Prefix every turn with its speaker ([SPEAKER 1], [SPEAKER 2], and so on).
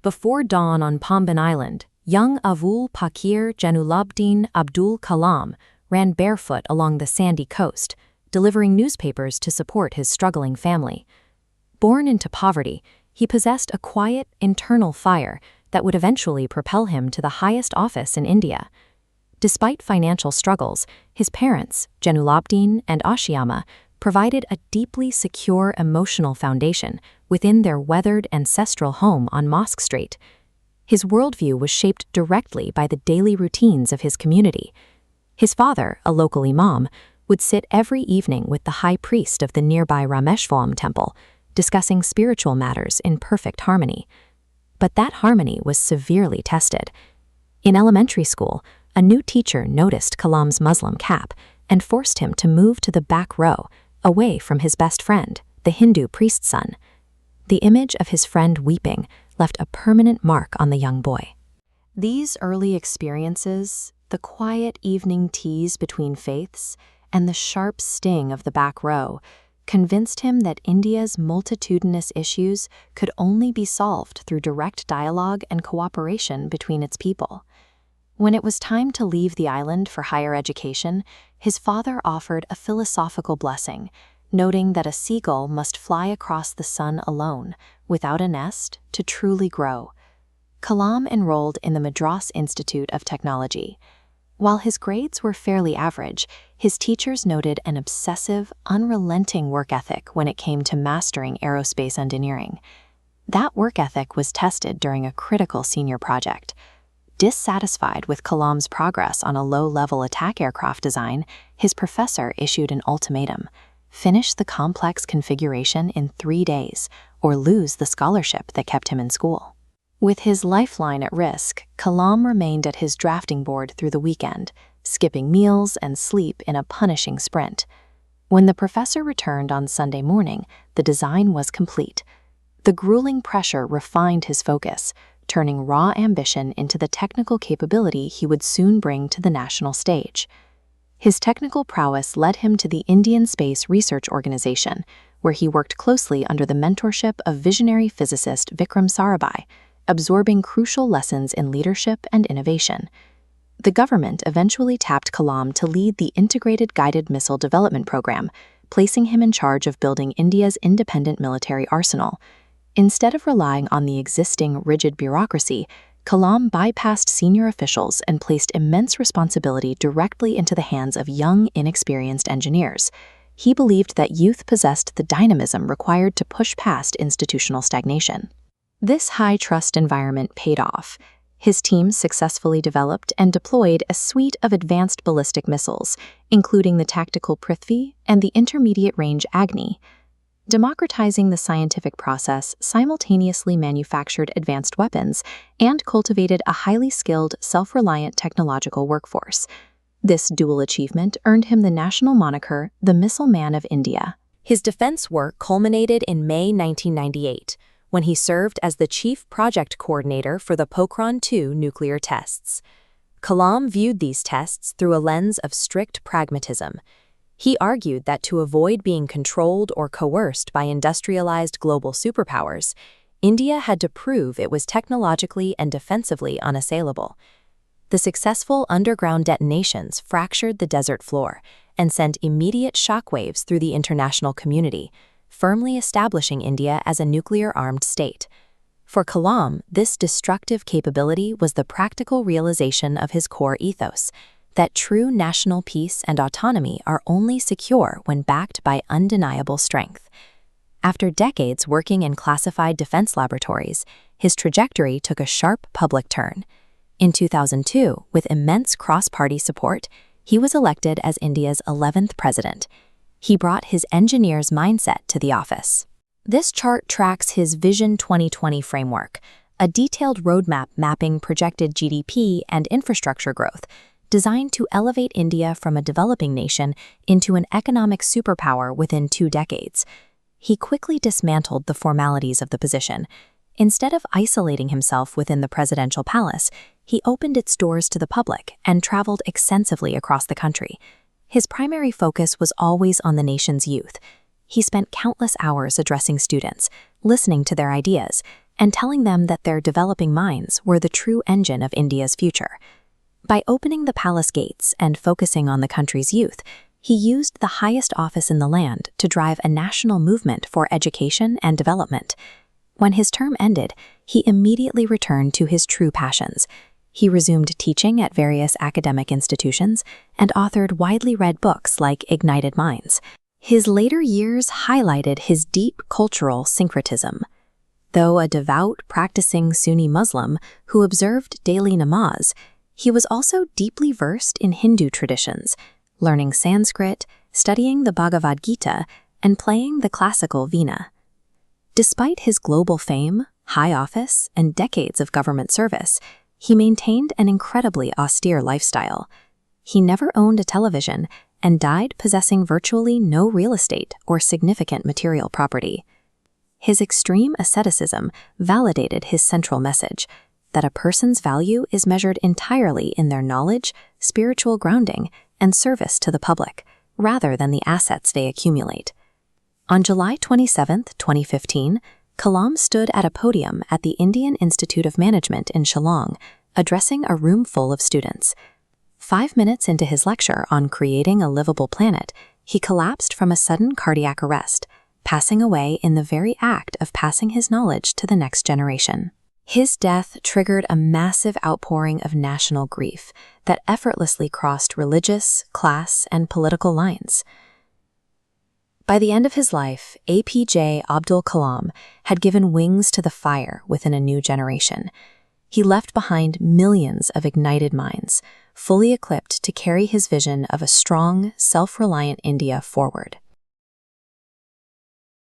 [SPEAKER 1] Before dawn on Pamban Island, young Avul Pakir Jainulabdin Abdul Kalam ran barefoot along the sandy coast, delivering newspapers to support his struggling family. Born into poverty, he possessed a quiet, internal fire that would eventually propel him to the highest office in India. Despite financial struggles, his parents, Jainulabdin and Ashiyama, provided a deeply secure emotional foundation within their weathered ancestral home on Mosque Street. His worldview was shaped directly by the daily routines of his community. His father, a local imam, would sit every evening with the high priest of the nearby Rameshwaram temple, discussing spiritual matters in perfect harmony. But that harmony was severely tested. In elementary school, a new teacher noticed Kalam's Muslim cap and forced him to move to the back row, away from his best friend, the Hindu priest's son. The image of his friend weeping left a permanent mark on the young boy. These early experiences, the quiet evening teas between faiths, and the sharp sting of the back row, convinced him that India's multitudinous issues could only be solved through direct dialogue and cooperation between its people. When it was time to leave the island for higher education, his father offered a philosophical blessing, noting that a seagull must fly across the sun alone, without a nest, to truly grow. Kalam enrolled in the Madras Institute of Technology. While his grades were fairly average, his teachers noted an obsessive, unrelenting work ethic when it came to mastering aerospace engineering. That work ethic was tested during a critical senior project. Dissatisfied with Kalam's progress on a low-level attack aircraft design, his professor issued an ultimatum: finish the complex configuration in 3 days, or lose the scholarship that kept him in school. With his lifeline at risk, Kalam remained at his drafting board through the weekend, skipping meals and sleep in a punishing sprint. When the professor returned on Sunday morning, the design was complete. The grueling pressure refined his focus, turning raw ambition into the technical capability he would soon bring to the national stage. His technical prowess led him to the Indian Space Research Organization, where he worked closely under the mentorship of visionary physicist Vikram Sarabhai, absorbing crucial lessons in leadership and innovation. The government eventually tapped Kalam to lead the Integrated Guided Missile Development Program, placing him in charge of building India's independent military arsenal. Instead of relying on the existing rigid bureaucracy, Kalam bypassed senior officials and placed immense responsibility directly into the hands of young, inexperienced engineers. He believed that youth possessed the dynamism required to push past institutional stagnation. This high-trust environment paid off. His team successfully developed and deployed a suite of advanced ballistic missiles, including the tactical Prithvi and the intermediate-range Agni. Democratizing the scientific process simultaneously manufactured advanced weapons and cultivated a highly skilled, self-reliant technological workforce. This dual achievement earned him the national moniker, the Missile Man of India. His defense work culminated in May 1998, when he served as the chief project coordinator for the Pokhran-2 nuclear tests. Kalam viewed these tests through a lens of strict pragmatism. He argued that to avoid being controlled or coerced by industrialized global superpowers, India had to prove it was technologically and defensively unassailable. The successful underground detonations fractured the desert floor and sent immediate shockwaves through the international community, firmly establishing India as a nuclear-armed state. For Kalam, this destructive capability was the practical realization of his core ethos, that true national peace and autonomy are only secure when backed by undeniable strength. After decades working in classified defense laboratories, his trajectory took a sharp public turn. In 2002, with immense cross-party support, he was elected as India's 11th president. He brought his engineer's mindset to the office. This chart tracks his Vision 2020 framework, a detailed roadmap mapping projected GDP and infrastructure growth, designed to elevate India from a developing nation into an economic superpower within 2 decades. He quickly dismantled the formalities of the position. Instead of isolating himself within the presidential palace, he opened its doors to the public and traveled extensively across the country. His primary focus was always on the nation's youth. He spent countless hours addressing students, listening to their ideas, and telling them that their developing minds were the true engine of India's future. By opening the palace gates and focusing on the country's youth, he used the highest office in the land to drive a national movement for education and development. When his term ended, he immediately returned to his true passions. He resumed teaching at various academic institutions and authored widely read books like Ignited Minds. His later years highlighted his deep cultural syncretism. Though a devout, practicing Sunni Muslim who observed daily namaz, he was also deeply versed in Hindu traditions, learning Sanskrit, studying the Bhagavad Gita, and playing the classical veena. Despite his global fame, high office, and decades of government service, he maintained an incredibly austere lifestyle. He never owned a television and died possessing virtually no real estate or significant material property. His extreme asceticism validated his central message, that a person's value is measured entirely in their knowledge, spiritual grounding, and service to the public, rather than the assets they accumulate. On July 27, 2015, Kalam stood at a podium at the Indian Institute of Management in Shillong, addressing a room full of students. 5 minutes into his lecture on creating a livable planet, he collapsed from a sudden cardiac arrest, passing away in the very act of passing his knowledge to the next generation. His death triggered a massive outpouring of national grief that effortlessly crossed religious, class, and political lines. By the end of his life, APJ Abdul Kalam had given wings to the fire within a new generation. He left behind millions of ignited minds, fully equipped to carry his vision of a strong, self-reliant India forward.